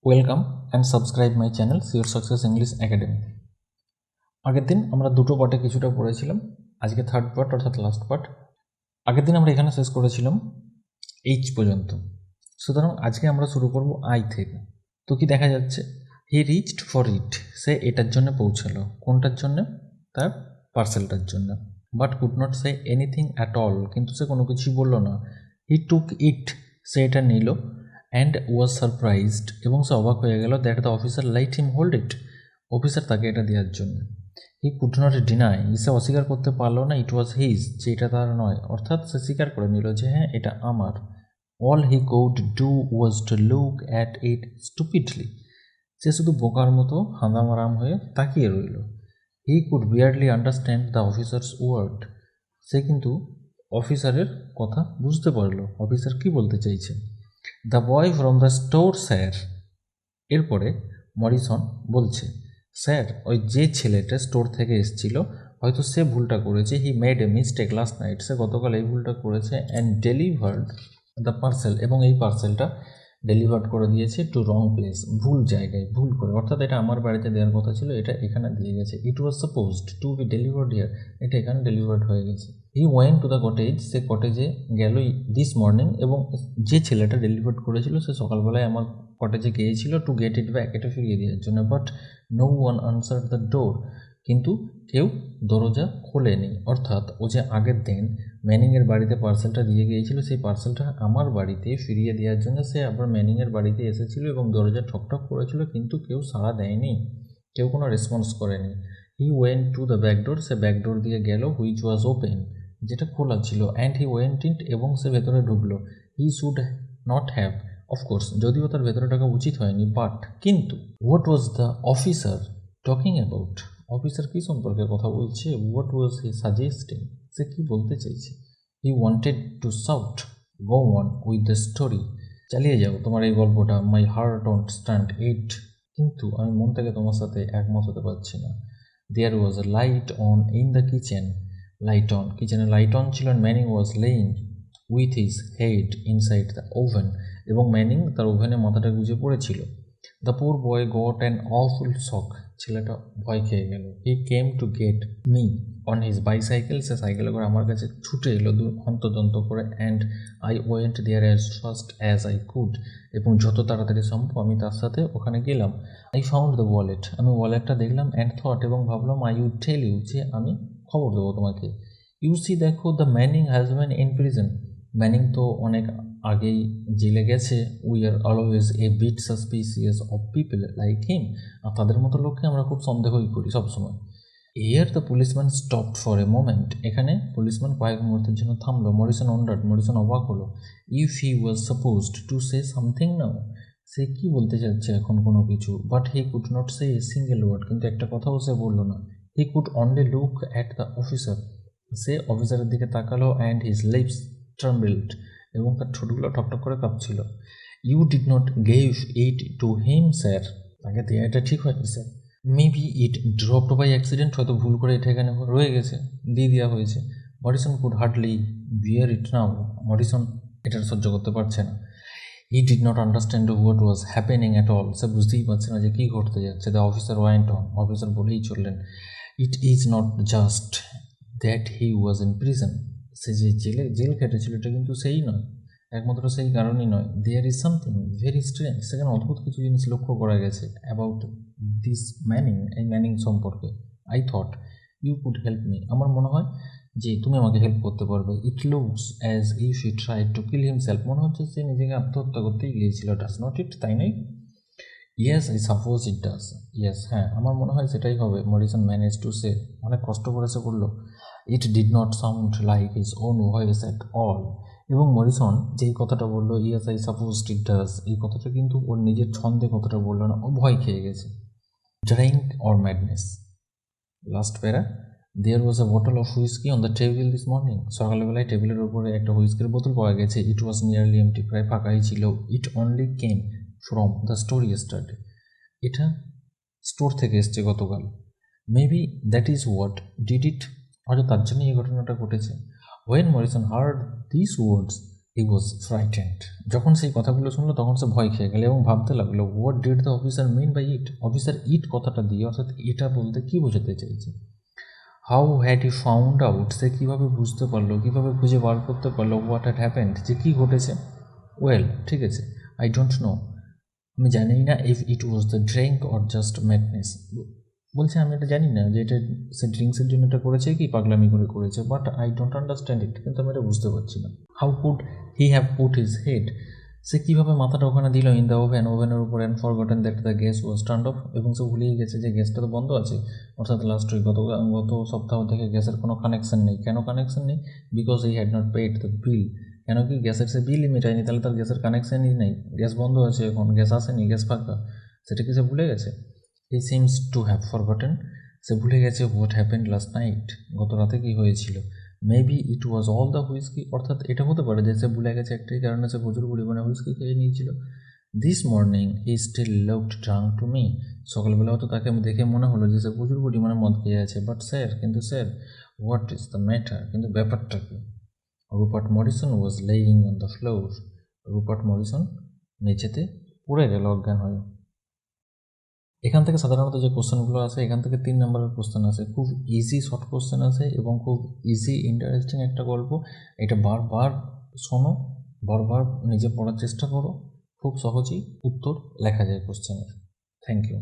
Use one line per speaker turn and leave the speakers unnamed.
Welcome and subscribe my channel sure success English academy. আগের দিন আমরা দুটো পার্টে কিছুটা পড়েছিলাম, আজকে থার্ড পার্ট অর্থাৎ লাস্ট পার্ট। আগের দিন আমরা এখানে শেষ করেছিলাম এইচ পর্যন্ত, সুতরাং আজকে আমরা শুরু করব আই থেকে। তো কি দেখা যাচ্ছে, হি রিচড ফর ইট, সে এটার জন্য পৌঁছালো। কোনটার জন্য? তার পার্সেলটার জন্য। But could not say anything at all, কিন্তু সে কোনো কিছুই বললো না। হি টুক ইট, সে এটা নিল। অ্যান্ড ওয়াজ সারপ্রাইজড, এবং সে অবাক হয়ে গেল that the officer light him hold it, officer তাকে এটা দেওয়ার জন্য। হি কুড নট ডিনাই, সে অস্বীকার করতে পারলো না ইট ওয়াজ হিজ, যে এটা তার নয়, অর্থাৎ সে স্বীকার করে নিল যে হ্যাঁ এটা আমার। All he could do was to look at it stupidly, সে শুধু বোকার মতো হাঁদামারাম হয়ে তাকিয়ে রইল। He could barely understand the officer's word, সে কিন্তু অফিসারের কথা বুঝতে পারলো, অফিসার কি বলতে চাইছে। The boy from the store sir, এরপরে মরিসন বলছে স্যার, ওই যে ছেলেটা স্টোর থেকে এসেছিল হয়তো সে ভুলটা করেছে। He made a mistake last night, সে গতকাল এই ভুলটা করেছে। অ্যান্ড ডেলিভার্ড দ্য পার্সেল, এবং এই পার্সেলটা ডেলিভার্ড করে দিয়েছে টু রং প্লেস, ভুল জায়গায়, ভুল করে, অর্থাৎ এটা আমার বাড়িতে দেওয়ার কথা ছিল, এটা এখানে দিয়ে গেছে। It was supposed to be delivered here, এটা এখানে ডেলিভার্ড হয়ে গেছে। He went to the cottage, সে কটেজে গেল দিস মর্নিং, এবং যে ছেলেটা ডেলিভার্ড করেছিল সে সকালবেলায় আমার কটেজে গিয়েছিল টু গেট ইট ব্যাক, এটা ফিরিয়ে দেওয়ার জন্য। But no one answer the door, কিন্তু কেউ দরজা খোলেনি। অর্থাৎ ও যে আগের দিন ম্যানিংয়ের বাড়িতে পার্সেলটা দিয়ে গিয়েছিল, সেই পার্সেলটা আমার বাড়িতে ফিরিয়ে দেওয়ার জন্য সে আবার ম্যানিংয়ের বাড়িতে এসেছিল এবং দরজা ঠকঠক করেছিল, কিন্তু কেউ সাড়া দেয়নি, কেউ কোনো রেসপন্স করেনি। হি went to the backdoor, say backdoor দিয়ে গেল, হুইচ ওয়াজ ওপেন, যেটা খোলা ছিল। অ্যান্ড হি ওয়েন্ট ইট, এবং সে ভেতরে ঢুকলো। He should not have, of course যদিও তার ভেতরে টাকা উচিত হয়নি, বাট কিন্তু what was the officer talking about, officer কী সম্পর্কে কথা বলছে? হোয়াট ওয়াজ হি সাজেস্টিং, সে কী বলতে চাইছে? He wanted to shout, go on with the story, চালিয়ে যাও তোমার এই গল্পটা। My heart don't stand it, কিন্তু আমি মন থেকে তোমার সাথে একমত হতে পারছি না। There was a light on in the kitchen, light on, কিচেনে লাইট অন ছিল। And Manning was laying with his head inside the oven, এবং ম্যানিং তার ওভেনে মাথাটা গুজে পড়েছিল। The poor boy got an awful shock, ছেলেটা ভয় খেয়ে গেল। He came to get me on his bicycle, সে সাইকেলে করে আমার কাছে ছুটে এলো হন্তদন্ত করে। And I went there as fast as I could, এবং যত তাড়াতাড়ি সম্ভব আমি তার সাথে ওখানে গেলাম। আই ফাউন্ড দ্য ওয়ালেট, আমি ওয়ালেটটা দেখলাম। অ্যান্ড থট, এবং ভাবলাম, আই উড টেল ইউ, যে আমি খবর দেবো তোমাকে। ইউ সি, দেখো, the Manning has been in prison, Manning তো অনেক আগেই জেলে গেছে। We are always a bit suspicious of people like him, আর তাদের মতো লোককে আমরা খুব সন্দেহই করি সবসময়। Here the policeman stopped for a moment, এখানে পুলিশম্যান কয়েক মুহূর্তের জন্য থামলো। মরিসন ওয়ান্ডার্ড, মরিসন অবাক হলো। If he was supposed to say something now, সে কি বলতে চাচ্ছে এখন কোনো কিছু। But he could not say a single word, কিন্তু একটা কথাও সে বললো না। He could only look at the officer, সে অফিসারের দিকে তাকালো। অ্যান্ড হিজ লিপস ট্রাম্বলড, এবং তার ঠোঁটগুলো ঠকঠক করে কাঁপছিল। You did not gave it to him sir, তাকে দেওয়া এটা ঠিক হয়নি স্যার। Maybe it dropped by accident, হয়তো ভুল করে এটা এখানে রয়ে গেছে, দিয়ে দেওয়া হয়েছে। Morrison could hardly bear it now, Morrison এটা সহ্য করতে পারছে না। He did not understand what was happening at all, সে বুঝতেই পারছে না যে কী ঘটতে যাচ্ছে। The officer went on, officer বলেই চললেন। It is not just that he was in prison, সে যে জেল খেটেছিল এটা কিন্তু সেই নয়, একমাত্র সেই কারণই নয়। There is something very strange, সেখানে অদ্ভুত কিছু জিনিস লক্ষ্য করা গেছে। অ্যাবাউট দিস ম্যানিং, এই ম্যানিং সম্পর্কে। I thought you could help me, আমার মনে হয় যে তুমি আমাকে হেল্প করতে পারবে। It looks as if he tried to kill himself, মনে হচ্ছে সে নিজেকে আত্মহত্যা করতেই গিয়েছিল। ডাজ নট ইট, তাই নয়? Yes, I suppose it does, yes, হ্যাঁ আমার মনে হয় সেটাই হবে। মরিসন ম্যানেজ টু সে, অনেক কষ্ট করে সে বললো। It did not sound like his own voice at all, এবং মরিসন যেই কথাটা বললো, yes I suppose it does, এই কথাটা কিন্তু ওর নিজের ছন্দে কথাটা বললো না, ও ভয় খেয়ে গেছে। Drink or madness, last para. There was a bottle of whisky on the table this morning, সকালবেলায় টেবিলের উপরে একটা হুইস্কির বোতল পাওয়া গেছে। ইট ওয়াজ নিয়ারলি এমটি, প্রায় ফাঁকাই ছিল। It only came from the store yesterday, এটা স্টোর থেকে এসছে গতকাল। Maybe that is what did it, হয়তো তার জন্যই এই ঘটনাটা ঘটেছে। Owen Morrison heard this words, he was frightened. যখন সেই কথাগুলো শুনলো তখন সে ভয় খেয়ে গেল এবং ভাবতে লাগলো, what did the officer mean by it? Officer it কথাটা দিয়ে অর্থাৎ এটা বলতে কী বোঝাতে চাইছে? How had he found out? সে কীভাবে বুঝতে পারলো, কীভাবে খুঁজে বার করতে পারলো হোয়াট হ্যাড হ্যাপেন্ড, যে কী ঘটেছে? ওয়েল, ঠিক আছে, আই ডোন্ট নো, আমি জানি না if it was the drink or just madness. বলছে আমি এটা জানি না যে এটা সে ড্রিঙ্কসের জন্য এটা করেছে কি পাগলামি করে করেছে, but I don't understand it, কিন্তু আমি এটা বুঝতে পারছি না। How could he have put his head? সে কীভাবে মাথাটা ওখানে দিল ইন দ্য ওভেনের উপর, and forgotten that the gas was turned off, এবং সে ভুলেই গেছে যে গ্যাসটা তো বন্ধ আছে। অর্থাৎ লাস্ট উইক গত সপ্তাহ থেকে গ্যাসের কোনো কানেকশন নেই। কেন কানেকশন নেই? Because he had not paid the bill. কেন কি? গ্যাসের সে বিলই মেটায়নি, তাহলে তার গ্যাসের কানেকশানই নেই, গ্যাস বন্ধ আছে, এখন গ্যাস আসেনি, গ্যাস ফাঁকা, সেটা কি সে ভুলে গেছে? He seems to have forgotten, সে ভুলে গেছে হোয়াট হ্যাপেন্ড লাস্ট নাইট, গত রাতে কী হয়েছিল। Maybe it was all the whisky, অর্থাৎ এটা হতে পারে যে সে ভুলে গেছে একটাই কারণে সে প্রচুর পরিমাণে হুইস্কি খেয়ে নিয়েছিল। This morning he still looked drunk to me, সকালবেলা হয়তো তাকে আমি দেখে মনে হলো যে সে প্রচুর পরিমাণে মদ খেয়ে আছে। বাট স্যার, কিন্তু sir, what is the matter, কিন্তু ব্যাপারটা কি? Rupert Morrison was laying on the floor, Rupert Morrison মেঝেতে পড়ে গেল অজ্ঞান হয়ে। এখান থেকে সাধারণত যে কোশ্চেনগুলো আসে, এখান থেকে 3 নম্বরের কোশ্চেন আসে, খুব ইজি শর্ট কোশ্চেন আসে এবং খুব ইজি ইন্টারেস্টিং একটা গল্প। এটা বারবার শোনো, বারবার নিজে পড়ার চেষ্টা করো, খুব সহজেই উত্তর লেখা যায় কোশ্চেনের। Thank you.